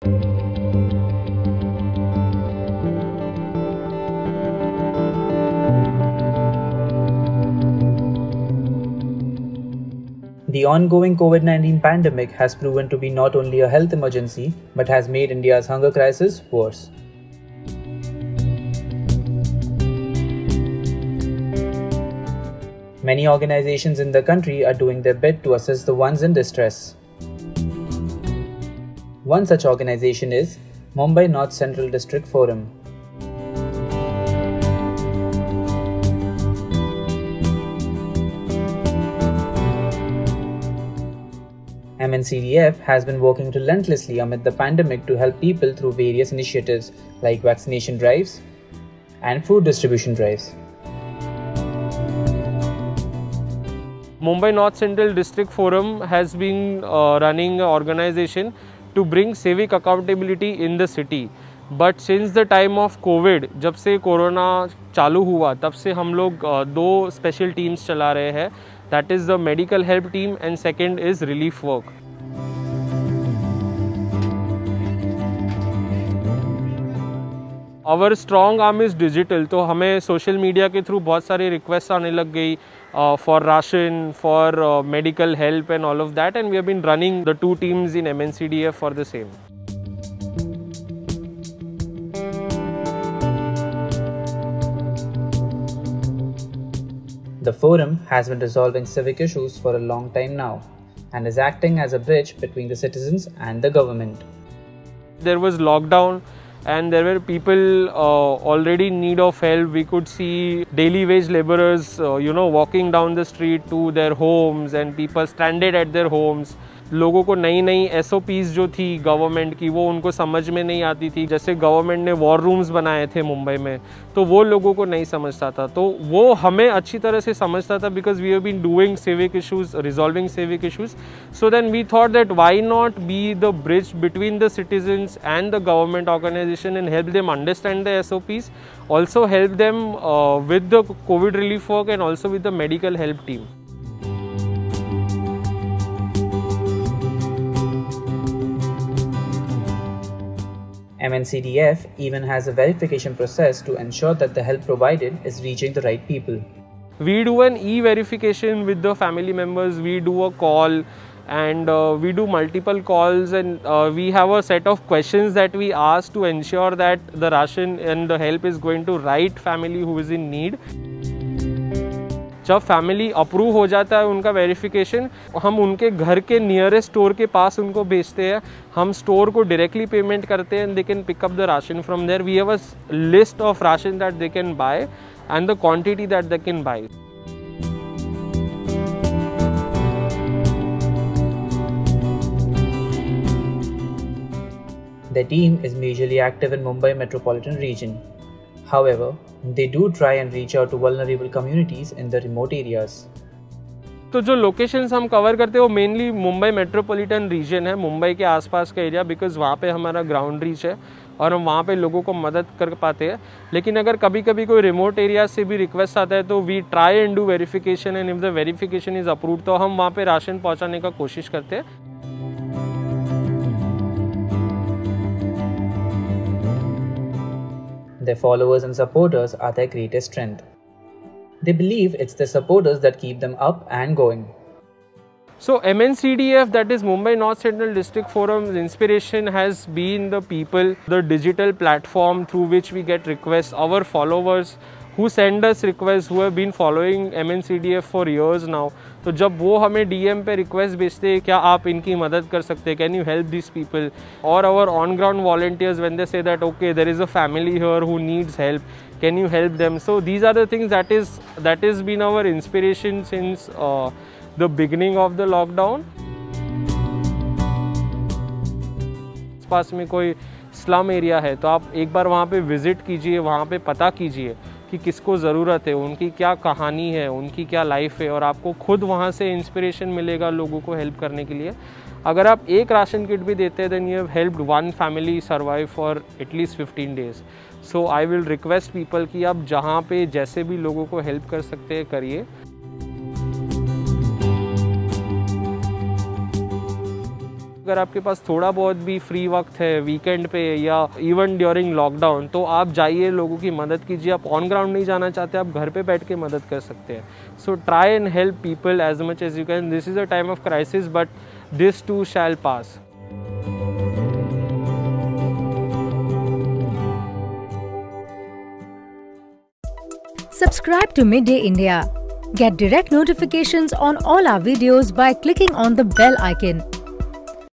The ongoing COVID-19 pandemic has proven to be not only a health emergency but has made India's hunger crisis worse. Many organizations in the country are doing their bit to assist the ones in distress. One such organization is Mumbai North Central District Forum. MNCDF has been working relentlessly amid the pandemic to help people through various initiatives like vaccination drives and food distribution drives. Mumbai North Central District Forum has been running an organization to bring civic accountability in the city. But since the time of COVID, जब से corona चालू हुआ तब से हम लोग दो special teams चला रहे हैं. That is the medical help team and second is relief work. Our strong arm is digital. तो हमें सोशल मीडिया के थ्रू बहुत सारी रिक्वेस्ट आने लग गई for ration, for medical help and all of that, and we have been running the two teams in MNCDF for the same. The forum has been resolving civic issues for a long time now and is acting as a bridge between the citizens and the government. There was lockdown and there were people already in need of help. We could see daily wage laborers walking down the street to their homes and people stranded at their homes. लोगों को नई नई SOPs जो थी government की वो उनको समझ में नहीं आती थी. जैसे गवर्नमेंट ने वॉर रूम्स बनाए थे मुंबई में तो वो लोगों को नहीं समझता था. तो वो हमें अच्छी तरह से समझता था because we have been doing civic issues, resolving civic issues. So then we thought that why not be the bridge between the citizens and the government organization and help them understand the SOPs, also help them with the COVID relief work and also with the medical help team. MNCDF even has a verification process to ensure that the help provided is reaching the right people. We do an e-verification with the family members, we do a call and we do multiple calls and we have a set of questions that we ask to ensure that the ration and the help is going to right family who is in need. जब family approve हो जाता है उनका verification, हम उनके घर के nearest store के पास उनको भेजते हैं. हम स्टोर को डायरेक्टली पेमेंट करते हैं. They can pick up the ration from there. We have a list of ration that they can buy and the quantity that they can buy. The team is majorly active in Mumbai metropolitan region. However, they do try and reach out to vulnerable communities in the remote areas. तो जो locations हम cover करते हैं वो mainly Mumbai metropolitan region है, मुंबई के आसपास का एरिया, बिकॉज वहाँ पे हमारा ग्राउंड रीच है और हम वहाँ पे लोगों को मदद कर पाते हैं. लेकिन अगर कभी कभी कोई रिमोट एरिया से भी रिक्वेस्ट आता है तो we try and do verification and if the verification is approved तो हम वहाँ पे राशन पहुँचाने का कोशिश करते हैं. Their followers and supporters are their greatest strength. They believe it's their supporters that keep them up and going. So MNCDF, that is Mumbai North Central District Forum's inspiration has been the people, the digital platform through which we get requests, our followers who send us requests, who have been following MNCDF for years now. तो जब वो हमें DM पे request भेजते हैं क्या आप इनकी मदद कर सकते हैं, can you help this people, और our on ground volunteers when they say that okay there is a family here who needs help, can you help them. So these are the things that is been our inspiration since the beginning of the lockdown. पास में कोई slum area है तो आप एक बार वहाँ पे visit कीजिए, वहाँ पे पता कीजिए कि किसको ज़रूरत है, उनकी क्या कहानी है, उनकी क्या लाइफ है, और आपको खुद वहाँ से इंस्पिरेशन मिलेगा लोगों को हेल्प करने के लिए. अगर आप एक राशन किट भी देते हैं then you have helped one family survive for at least 15 days. So I will request people कि आप जहाँ पे जैसे भी लोगों को हेल्प कर सकते हैं करिए. अगर आपके पास थोड़ा बहुत भी फ्री वक्त है वीकेंड पे या इवन ड्यूरिंग लॉकडाउन, तो आप जाइए, लोगों की मदद कीजिए। आप ऑन ग्राउंड नहीं जाना चाहते, आप घर पे बैठ के मदद कर सकते हैं। So try and help people as much as you can. This is a time of crisis, but this too shall pass. Subscribe to Midday India. Get direct notifications on all our videos by clicking on the bell icon.